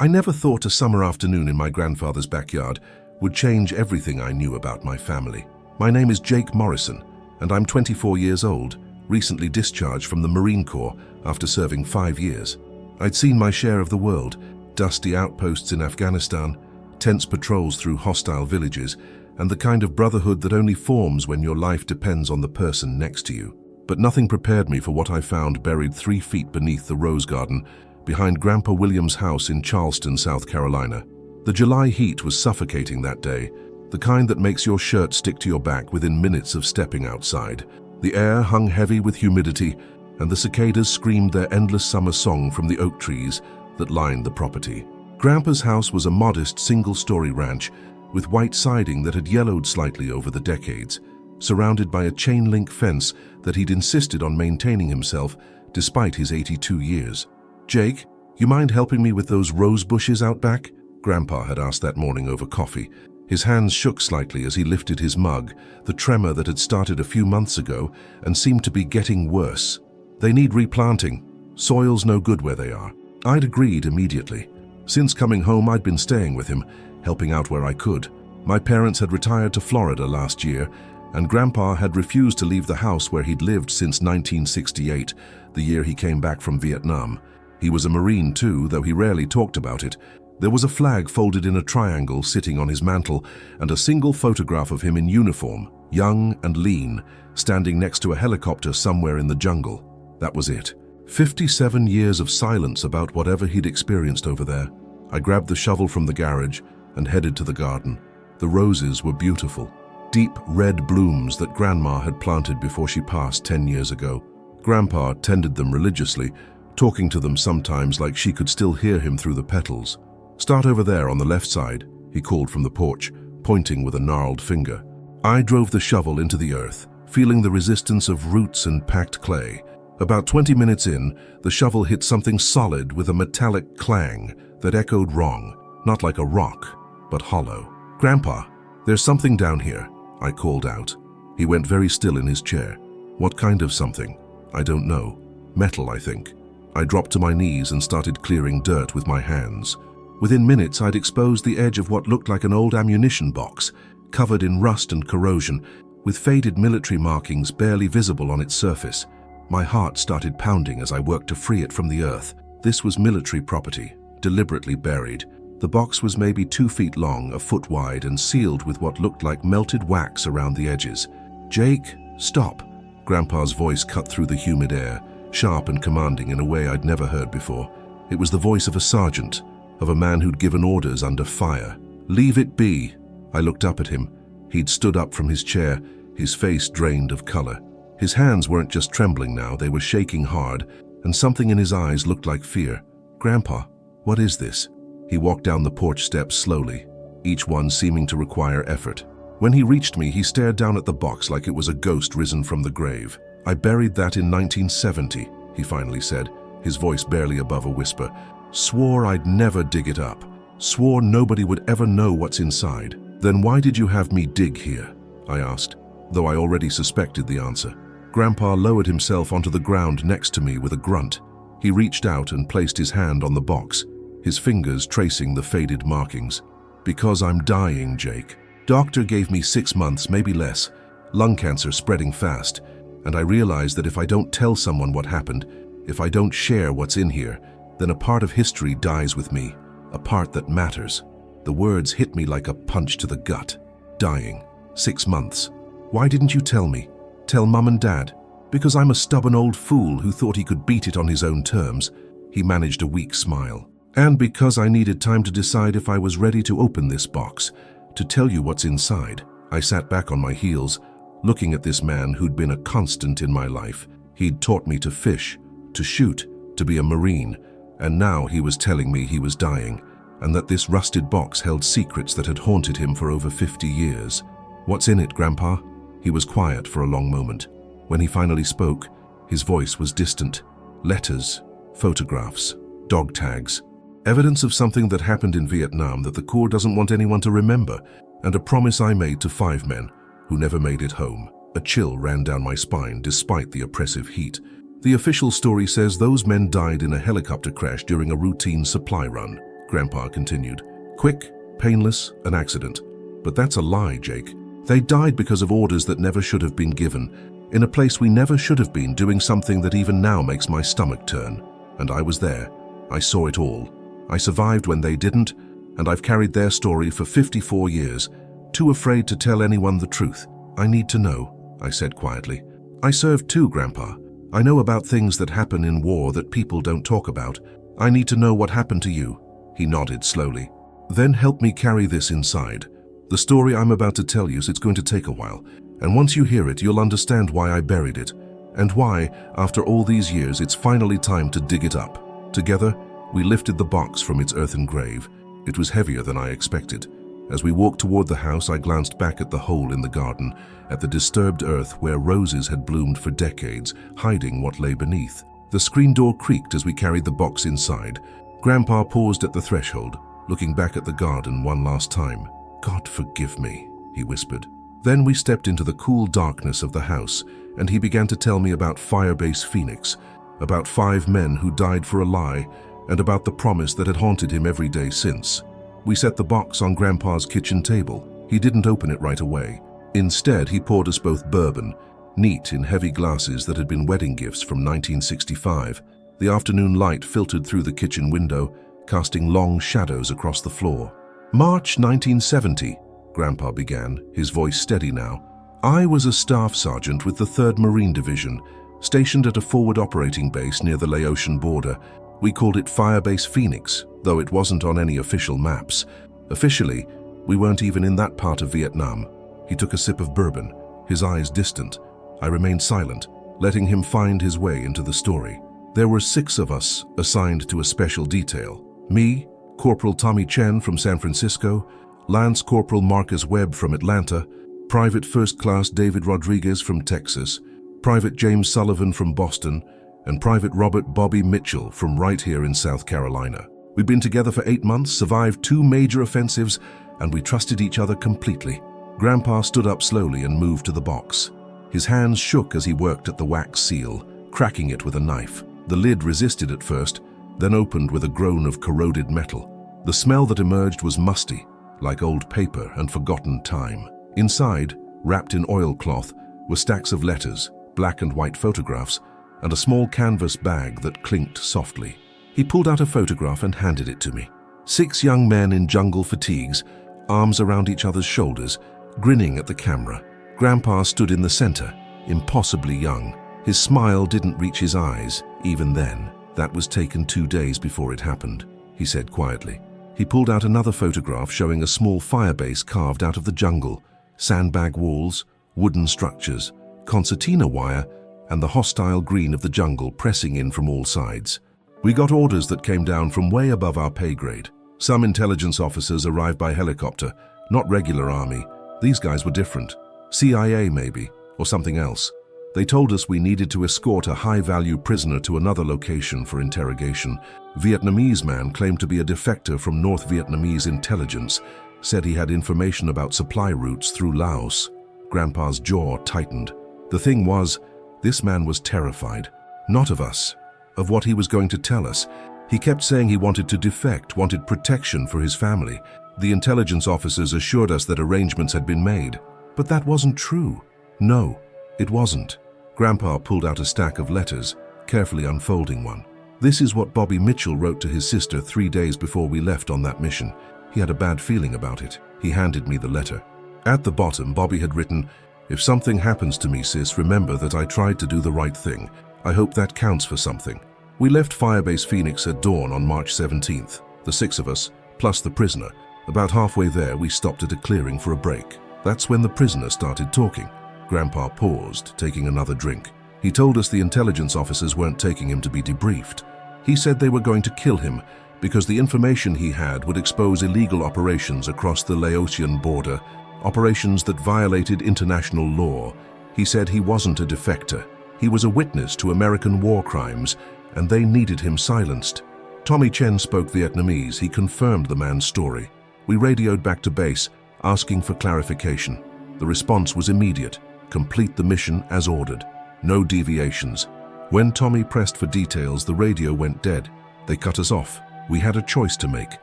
I never thought a summer afternoon in my grandfather's backyard would change everything I knew about my family. My name is Jake Morrison, and I'm 24 years old, recently discharged from the Marine Corps after serving 5 years. I'd seen my share of the world, dusty outposts in Afghanistan, tense patrols through hostile villages, and the kind of brotherhood that only forms when your life depends on the person next to you. But nothing prepared me for what I found buried 3 feet beneath the rose garden behind Grandpa William's house in Charleston, South Carolina. The July heat was suffocating that day, the kind that makes your shirt stick to your back within minutes of stepping outside. The air hung heavy with humidity, and the cicadas screamed their endless summer song from the oak trees that lined the property. Grandpa's house was a modest single-story ranch with white siding that had yellowed slightly over the decades, surrounded by a chain-link fence that he'd insisted on maintaining himself despite his 82 years. "Jake, you mind helping me with those rose bushes out back?" Grandpa had asked that morning over coffee. His hands shook slightly as he lifted his mug, the tremor that had started a few months ago and seemed to be getting worse. "They need replanting. Soil's no good where they are." I'd agreed immediately. Since coming home, I'd been staying with him, helping out where I could. My parents had retired to Florida last year, and Grandpa had refused to leave the house where he'd lived since 1968, the year he came back from Vietnam. He was a Marine too, though he rarely talked about it. There was a flag folded in a triangle sitting on his mantle, and a single photograph of him in uniform, young and lean, standing next to a helicopter somewhere in the jungle. That was it. 57 years of silence about whatever he'd experienced over there. I grabbed the shovel from the garage and headed to the garden. The roses were beautiful, deep red blooms that Grandma had planted before she passed 10 years ago. Grandpa tended them religiously, talking to them sometimes like she could still hear him through the petals. "Start over there on the left side," he called from the porch, pointing with a gnarled finger. I drove the shovel into the earth, feeling the resistance of roots and packed clay. About 20 minutes in, the shovel hit something solid with a metallic clang that echoed wrong, not like a rock, but hollow. "Grandpa, there's something down here," I called out. He went very still in his chair. "What kind of something?" "I don't know. Metal, I think." I dropped to my knees and started clearing dirt with my hands. Within minutes, I'd exposed the edge of what looked like an old ammunition box, covered in rust and corrosion, with faded military markings barely visible on its surface. My heart started pounding as I worked to free it from the earth. This was military property, deliberately buried. The box was maybe 2 feet long, a foot wide, and sealed with what looked like melted wax around the edges. "Jake, stop." Grandpa's voice cut through the humid air, sharp and commanding in a way I'd never heard before. It was the voice of a sergeant, of a man who'd given orders under fire. "Leave it be." I looked up at him. He'd stood up from his chair, his face drained of color. His hands weren't just trembling now, they were shaking hard, and something in his eyes looked like fear. "Grandpa, what is this?" He walked down the porch steps slowly, each one seeming to require effort. When he reached me, he stared down at the box like it was a ghost risen from the grave. "I buried that in 1970, he finally said, his voice barely above a whisper. "Swore I'd never dig it up. Swore nobody would ever know what's inside." "Then why did you have me dig here?" I asked, though I already suspected the answer. Grandpa lowered himself onto the ground next to me with a grunt. He reached out and placed his hand on the box, his fingers tracing the faded markings. "Because I'm dying, Jake. Doctor gave me 6 months, maybe less. Lung cancer spreading fast. And I realized that if I don't tell someone what happened, if I don't share what's in here, then a part of history dies with me, a part that matters." The words hit me like a punch to the gut. Dying. 6 months. "Why didn't you tell me? Tell Mum and Dad?" "Because I'm a stubborn old fool who thought he could beat it on his own terms." He managed a weak smile. "And because I needed time to decide if I was ready to open this box, to tell you what's inside." I sat back on my heels, looking at this man who'd been a constant in my life. He'd taught me to fish, to shoot, to be a Marine, and now he was telling me he was dying, and that this rusted box held secrets that had haunted him for over 50 years. "What's in it, Grandpa?" He was quiet for a long moment. When he finally spoke, his voice was distant. "Letters, photographs, dog tags. Evidence of something that happened in Vietnam that the Corps doesn't want anyone to remember, and a promise I made to 5 men who never made it home." A chill ran down my spine despite the oppressive heat. "The official story says those men died in a helicopter crash during a routine supply run." Grandpa continued. Quick, painless, an accident. But that's a lie, Jake. They died because of orders that never should have been given, in a place we never should have been, doing something that even now makes my stomach turn. And I was there. I saw it all. I survived when they didn't, and I've carried their story for 54 years, too afraid to tell anyone the truth. I need to know, I said quietly. I served too, Grandpa. I know about things that happen in war that people don't talk about. I need to know what happened to you. He nodded slowly. Then help me carry this inside. The story I'm about to tell you is going to take a while, and once you hear it, you'll understand why I buried it, and why, after all these years, it's finally time to dig it up. Together, we lifted the box from its earthen grave. It was heavier than I expected. As we walked toward the house, I glanced back at the hole in the garden, at the disturbed earth where roses had bloomed for decades, hiding what lay beneath. The screen door creaked as we carried the box inside. Grandpa paused at the threshold, looking back at the garden one last time. God forgive me, he whispered. Then we stepped into the cool darkness of the house, and he began to tell me about Firebase Phoenix, about 5 men who died for a lie, and about the promise that had haunted him every day since. We set the box on Grandpa's kitchen table. He didn't open it right away. Instead, he poured us both bourbon, neat in heavy glasses that had been wedding gifts from 1965. The afternoon light filtered through the kitchen window, casting long shadows across the floor. March 1970, Grandpa began, his voice steady now. I was a staff sergeant with the 3rd Marine Division, stationed at a forward operating base near the Laotian border. We called it Firebase Phoenix, though it wasn't on any official maps. Officially, we weren't even in that part of Vietnam. He took a sip of bourbon, his eyes distant. I remained silent, letting him find his way into the story. There were 6 of us assigned to a special detail. Me, Corporal Tommy Chen from San Francisco, Lance Corporal Marcus Webb from Atlanta, Private First Class David Rodriguez from Texas, Private James Sullivan from Boston, and Private Robert Bobby Mitchell from right here in South Carolina. We'd been together for 8 months, survived 2 major offensives, and we trusted each other completely. Grandpa stood up slowly and moved to the box. His hands shook as he worked at the wax seal, cracking it with a knife. The lid resisted at first, then opened with a groan of corroded metal. The smell that emerged was musty, like old paper and forgotten time. Inside, wrapped in oilcloth, were stacks of letters, black and white photographs, and a small canvas bag that clinked softly. He pulled out a photograph and handed it to me. 6 young men in jungle fatigues, arms around each other's shoulders, grinning at the camera. Grandpa stood in the center, impossibly young. His smile didn't reach his eyes, even then. That was taken 2 days before it happened, he said quietly. He pulled out another photograph showing a small fire base carved out of the jungle, sandbag walls, wooden structures, concertina wire, and the hostile green of the jungle pressing in from all sides. We got orders that came down from way above our pay grade. Some intelligence officers arrived by helicopter, not regular army. These guys were different. CIA maybe, or something else. They told us we needed to escort a high-value prisoner to another location for interrogation. Vietnamese man claimed to be a defector from North Vietnamese intelligence, said he had information about supply routes through Laos. Grandpa's jaw tightened. The thing was, this man was terrified. Not of us, of what he was going to tell us. He kept saying he wanted to defect, wanted protection for his family. The intelligence officers assured us that arrangements had been made. But that wasn't true. No, it wasn't. Grandpa pulled out a stack of letters, carefully unfolding one. This is what Bobby Mitchell wrote to his sister 3 days before we left on that mission. He had a bad feeling about it. He handed me the letter. At the bottom, Bobby had written, "If something happens to me, sis, remember that I tried to do the right thing. I hope that counts for something." We left Firebase Phoenix at dawn on March 17th, the 6 of us, plus the prisoner. About halfway there, we stopped at a clearing for a break. That's when the prisoner started talking. Grandpa paused, taking another drink. He told us the intelligence officers weren't taking him to be debriefed. He said they were going to kill him because the information he had would expose illegal operations across the Laotian border, operations that violated international law. He said he wasn't a defector. He was a witness to American war crimes, and they needed him silenced. Tommy Chen spoke Vietnamese. He confirmed the man's story. We radioed back to base, asking for clarification. The response was immediate. Complete the mission as ordered. No deviations. When Tommy pressed for details, the radio went dead. They cut us off. We had a choice to make.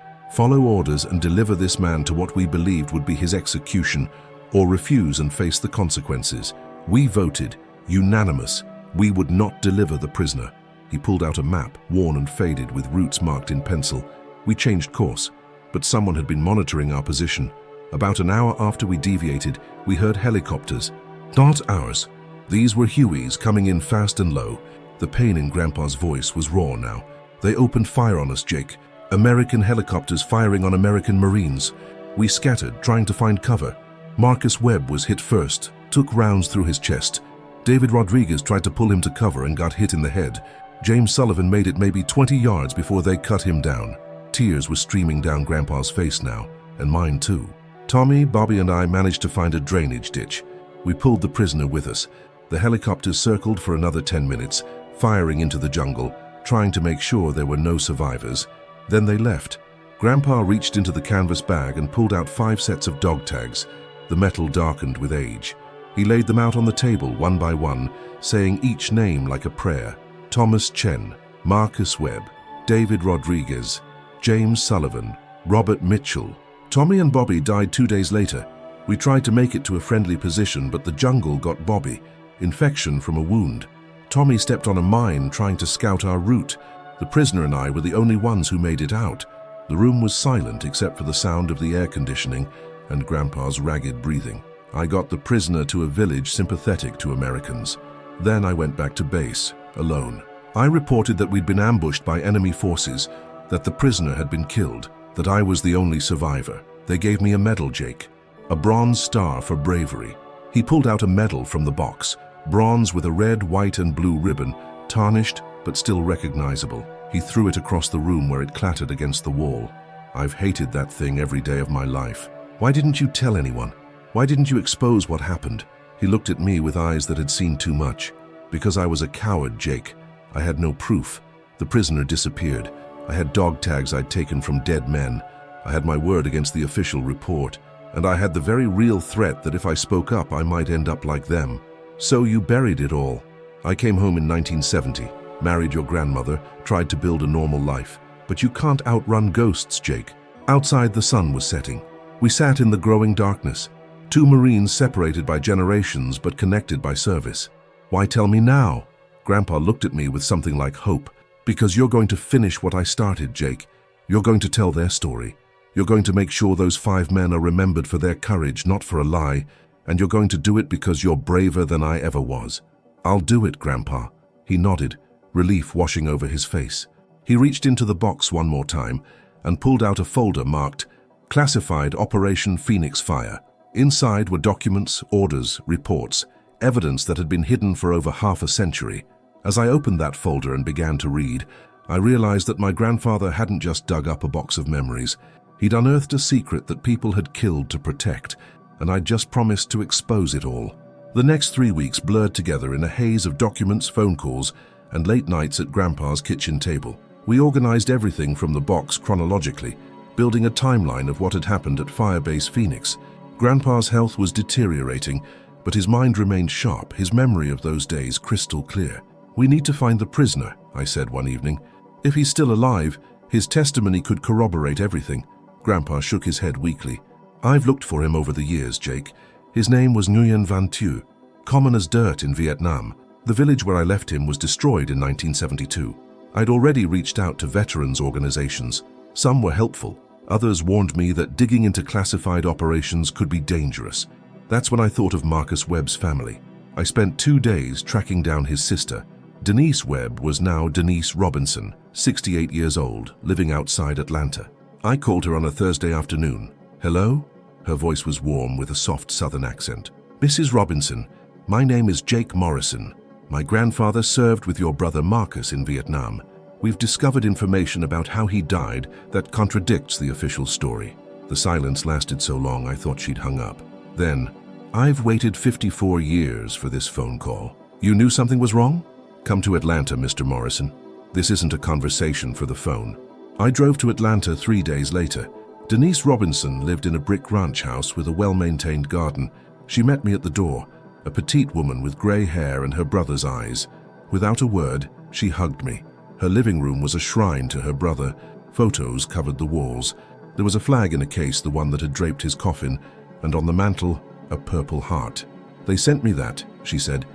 Follow orders and deliver this man to what we believed would be his execution, or refuse and face the consequences. We voted, unanimous, we would not deliver the prisoner. He pulled out a map, worn and faded with routes marked in pencil. We changed course, but someone had been monitoring our position. About an hour after we deviated, we heard helicopters. Not ours. These were Huey's, coming in fast and low. The pain in Grandpa's voice was raw now. They opened fire on us, Jake. American helicopters firing on American Marines. We scattered, trying to find cover. Marcus Webb was hit first, took rounds through his chest. David Rodriguez tried to pull him to cover and got hit in the head. James Sullivan made it maybe 20 yards before they cut him down. Tears were streaming down Grandpa's face now, and mine too. Tommy, Bobby, and I managed to find a drainage ditch. We pulled the prisoner with us. The helicopters circled for another 10 minutes, firing into the jungle, trying to make sure there were no survivors. Then they left. Grandpa reached into the canvas bag and pulled out 5 sets of dog tags. The metal darkened with age. He laid them out on the table one by one, saying each name like a prayer. Thomas Chen, Marcus Webb, David Rodriguez, James Sullivan, Robert Mitchell. Tommy and Bobby died 2 days later. We tried to make it to a friendly position, but the jungle got Bobby. Infection from a wound. Tommy stepped on a mine trying to scout our route. The prisoner and I were the only ones who made it out. The room was silent except for the sound of the air conditioning and Grandpa's ragged breathing. I got the prisoner to a village sympathetic to Americans. Then I went back to base, alone. I reported that we'd been ambushed by enemy forces, that the prisoner had been killed, that I was the only survivor. They gave me a medal, Jake, a bronze star for bravery. He pulled out a medal from the box, bronze with a red, white, and blue ribbon, tarnished but still recognizable. He threw it across the room where it clattered against the wall. I've hated that thing every day of my life. Why didn't you tell anyone? Why didn't you expose what happened? He looked at me with eyes that had seen too much. Because I was a coward, Jake. I had no proof. The prisoner disappeared. I had dog tags I'd taken from dead men. I had my word against the official report. And I had the very real threat that if I spoke up, I might end up like them. So you buried it all. I came home in 1970, married your grandmother, tried to build a normal life. But you can't outrun ghosts, Jake. Outside, the sun was setting. We sat in the growing darkness. 2 Marines separated by generations but connected by service. Why tell me now? Grandpa looked at me with something like hope. Because you're going to finish what I started, Jake. You're going to tell their story. You're going to make sure those 5 men are remembered for their courage, not for a lie. And you're going to do it because you're braver than I ever was. I'll do it, Grandpa. He nodded, relief washing over his face. He reached into the box one more time and pulled out a folder marked Classified Operation Phoenix Fire. Inside were documents, orders, reports, evidence that had been hidden for over half a century. As I opened that folder and began to read, I realized that my grandfather hadn't just dug up a box of memories. He'd unearthed a secret that people had killed to protect, and I'd just promised to expose it all. The next 3 weeks blurred together in a haze of documents, phone calls, and late nights at Grandpa's kitchen table. We organized everything from the box chronologically, building a timeline of what had happened at Firebase Phoenix. Grandpa's health was deteriorating, but his mind remained sharp, his memory of those days crystal clear. We need to find the prisoner, I said one evening. If he's still alive, his testimony could corroborate everything. Grandpa shook his head weakly. I've looked for him over the years, Jake. His name was Nguyen Van Thieu, common as dirt in Vietnam. The village where I left him was destroyed in 1972. I'd already reached out to veterans organizations. Some were helpful. Others warned me that digging into classified operations could be dangerous. That's when I thought of Marcus Webb's family. I spent 2 days tracking down his sister. Denise Webb was now Denise Robinson, 68 years old, living outside Atlanta. I called her on a Thursday afternoon. Hello? Her voice was warm with a soft southern accent. Mrs. Robinson, my name is Jake Morrison. My grandfather served with your brother Marcus in Vietnam. We've discovered information about how he died that contradicts the official story. The silence lasted so long I thought she'd hung up. Then, I've waited 54 years for this phone call. You knew something was wrong? Come to Atlanta, Mr. Morrison. This isn't a conversation for the phone. I drove to Atlanta 3 days later. Denise Robinson lived in a brick ranch house with a well-maintained garden. She met me at the door, a petite woman with gray hair and her brother's eyes. Without a word, she hugged me. Her living room was a shrine to her brother. Photos covered the walls. There was a flag in a case, the one that had draped his coffin, and on the mantle, a purple heart. "They sent me that," she said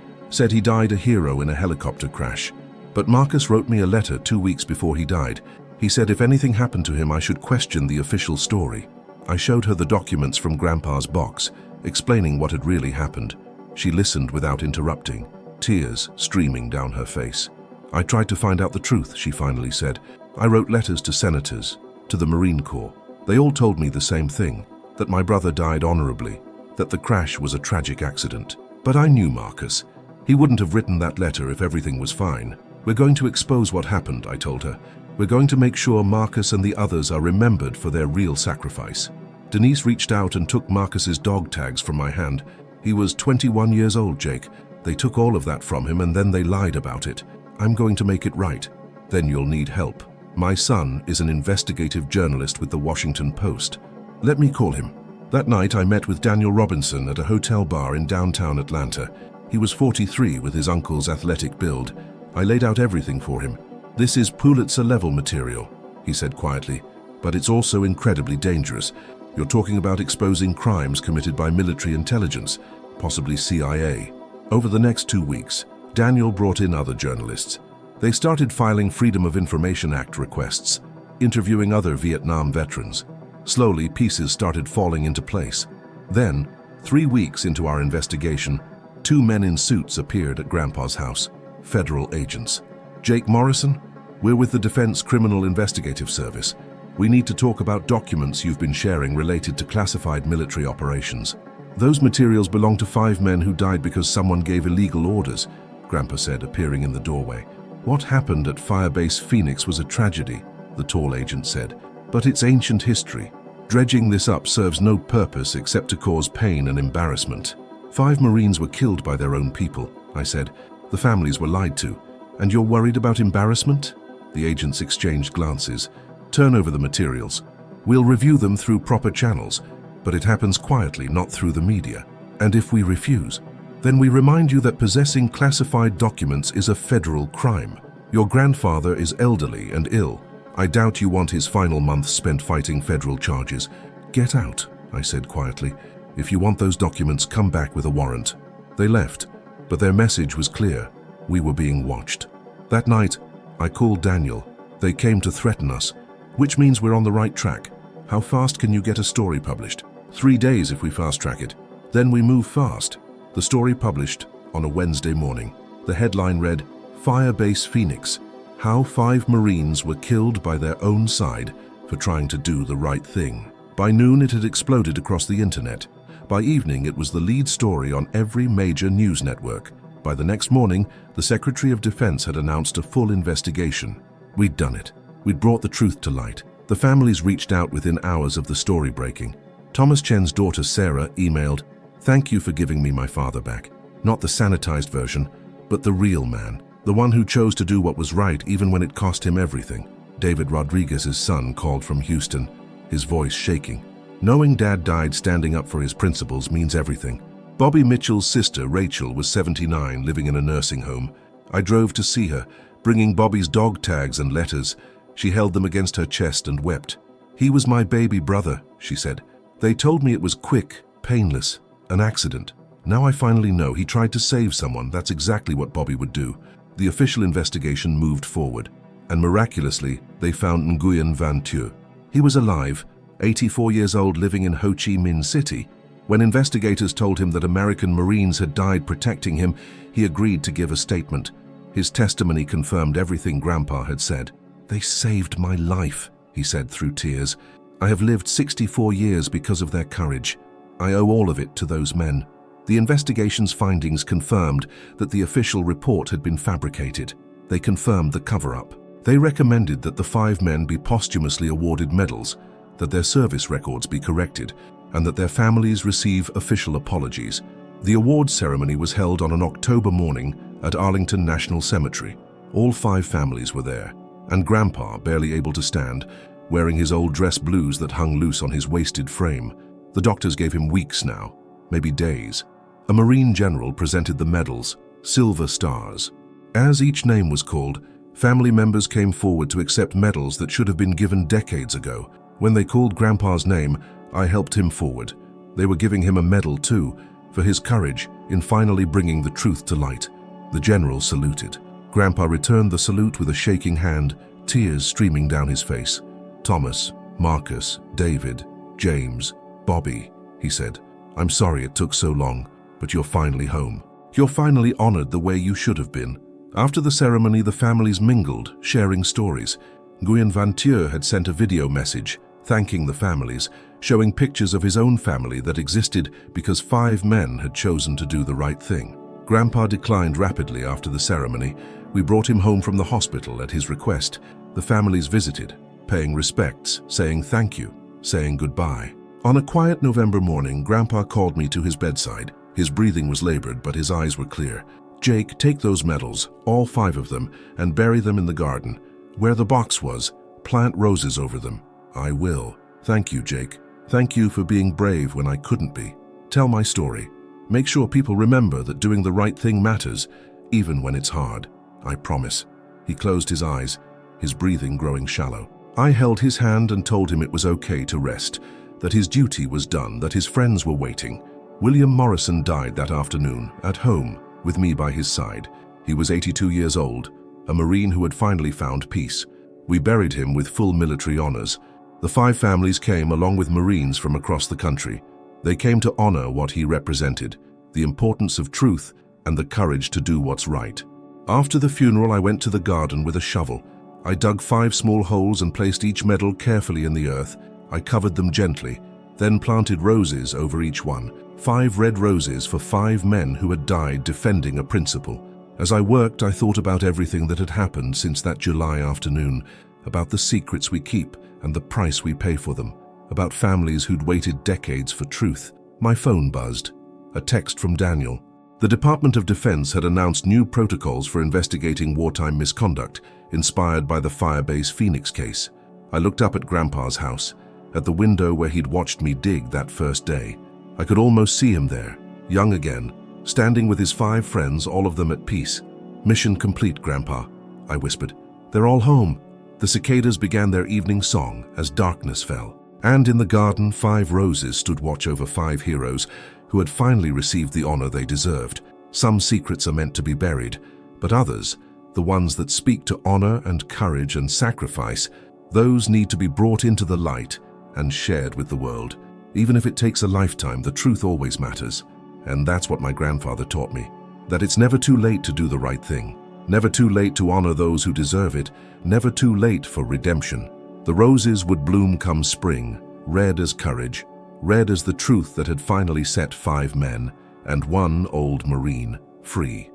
he died a hero in a helicopter crash. But Marcus wrote me a letter 2 weeks before he died. He said if anything happened to him, I should question the official story. I showed her the documents from Grandpa's box, explaining what had really happened. She listened without interrupting, tears streaming down her face. "I tried to find out the truth," she finally said. "I wrote letters to senators, to the Marine Corps. They all told me the same thing, that my brother died honorably, that the crash was a tragic accident. But I knew Marcus. He wouldn't have written that letter if everything was fine. We're going to expose what happened," I told her. "We're going to make sure Marcus and the others are remembered for their real sacrifice." Denise reached out and took Marcus's dog tags from my hand. "He was 21 years old, Jake. They took all of that from him and then they lied about it. I'm going to make it right. Then you'll need help. My son is an investigative journalist with the Washington Post. Let me call him." That night I met with Daniel Robinson at a hotel bar in downtown Atlanta. He was 43 with his uncle's athletic build. I laid out everything for him. "This is Pulitzer-level material," he said quietly, "but it's also incredibly dangerous. You're talking about exposing crimes committed by military intelligence, possibly CIA." Over the next 2 weeks, Daniel brought in other journalists. They started filing Freedom of Information Act requests, interviewing other Vietnam veterans. Slowly, pieces started falling into place. Then, 3 weeks into our investigation, 2 men in suits appeared at Grandpa's house, federal agents. "Jake Morrison, we're with the Defense Criminal Investigative Service. We need to talk about documents you've been sharing related to classified military operations." "Those materials belong to 5 men who died because someone gave illegal orders," Grandpa said, appearing in the doorway. "What happened at Firebase Phoenix was a tragedy," the tall agent said, "but it's ancient history. Dredging this up serves no purpose except to cause pain and embarrassment." 5 Marines were killed by their own people," I said. "The families were lied to. And you're worried about embarrassment?" The agents exchanged glances. "Turn over the materials. We'll review them through proper channels, but it happens quietly, not through the media. And if we refuse, then we remind you that possessing classified documents is a federal crime. Your grandfather is elderly and ill. I doubt you want his final months spent fighting federal charges. Get out," I said quietly. "If you want those documents, come back with a warrant." They left, but their message was clear. We were being watched. That night, I called Daniel. They came to threaten us, which means we're on the right track. "How fast can you get a story published?" 3 days if we fast-track it. Then we move fast. The story published on a Wednesday morning. The headline read, "Firebase Phoenix. How 5 Marines were killed by their own side for trying to do the right thing." By noon, it had exploded across the internet. By evening, it was the lead story on every major news network. By the next morning, the Secretary of Defense had announced a full investigation. We'd done it. We'd brought the truth to light. The families reached out within hours of the story breaking. Thomas Chen's daughter Sarah emailed, "Thank you for giving me my father back. Not the sanitized version, but the real man. The one who chose to do what was right even when it cost him everything." David Rodriguez's son called from Houston, his voice shaking. "Knowing Dad died standing up for his principles means everything." Bobby Mitchell's sister, Rachel, was 79, living in a nursing home. I drove to see her, bringing Bobby's dog tags and letters. She held them against her chest and wept. "He was my baby brother," she said. "They told me it was quick, painless, an accident. Now I finally know he tried to save someone. That's exactly what Bobby would do." The official investigation moved forward, and miraculously, they found Nguyen Van Thieu. He was alive, 84 years old, living in Ho Chi Minh City. When investigators told him that American Marines had died protecting him, he agreed to give a statement. His testimony confirmed everything Grandpa had said. "They saved my life," he said through tears. "I have lived 64 years because of their courage. I owe all of it to those men." The investigation's findings confirmed that the official report had been fabricated. They confirmed the cover-up. They recommended that the 5 men be posthumously awarded medals, that their service records be corrected, and that their families receive official apologies. The awards ceremony was held on an October morning at Arlington National Cemetery. All 5 families were there, and Grandpa, barely able to stand, wearing his old dress blues that hung loose on his wasted frame. The doctors gave him weeks now, maybe days. A Marine general presented the medals, silver stars. As each name was called, family members came forward to accept medals that should have been given decades ago. When they called Grandpa's name, I helped him forward. They were giving him a medal too, for his courage in finally bringing the truth to light. The general saluted. Grandpa returned the salute with a shaking hand, tears streaming down his face. "Thomas, Marcus, David, James, Bobby," he said. "I'm sorry it took so long, but you're finally home. You're finally honored the way you should have been." After the ceremony, the families mingled, sharing stories. Nguyen Van Thieu had sent a video message, thanking the families, showing pictures of his own family that existed because 5 men had chosen to do the right thing. Grandpa declined rapidly after the ceremony. We brought him home from the hospital at his request. The families visited, paying respects, saying thank you, saying goodbye. On a quiet November morning, Grandpa called me to his bedside. His breathing was labored, but his eyes were clear. "Jake, take those medals, all 5 of them, and bury them in the garden. Where the box was, plant roses over them." "I will. Thank you, Jake. Thank you for being brave when I couldn't be. Tell my story. Make sure people remember that doing the right thing matters, even when it's hard. I promise." He closed his eyes, his breathing growing shallow. I held his hand and told him it was okay to rest, that his duty was done, that his friends were waiting. William Morrison died that afternoon, at home, with me by his side. He was 82 years old, a Marine who had finally found peace. We buried him with full military honors. The 5 families came along with Marines from across the country. They came to honor what he represented, the importance of truth and the courage to do what's right. After the funeral, I went to the garden with a shovel. I dug 5 small holes and placed each medal carefully in the earth. I covered them gently, then planted roses over each one. 5 red roses for 5 men who had died defending a principle. As I worked, I thought about everything that had happened since that July afternoon, about the secrets we keep and the price we pay for them, about families who'd waited decades for truth. My phone buzzed. A text from Daniel. The Department of Defense had announced new protocols for investigating wartime misconduct, inspired by the Firebase Phoenix case. I looked up at Grandpa's house, at the window where he'd watched me dig that first day. I could almost see him there, young again, standing with his 5 friends, all of them at peace. "Mission complete, Grandpa," I whispered. "They're all home." The cicadas began their evening song as darkness fell. And in the garden, 5 roses stood watch over 5 heroes who had finally received the honor they deserved. Some secrets are meant to be buried, but others, the ones that speak to honor and courage and sacrifice, those need to be brought into the light and shared with the world. Even if it takes a lifetime, the truth always matters. And that's what my grandfather taught me, that it's never too late to do the right thing, never too late to honor those who deserve it, never too late for redemption. The roses would bloom come spring, red as courage, red as the truth that had finally set 5 men and 1 old Marine free.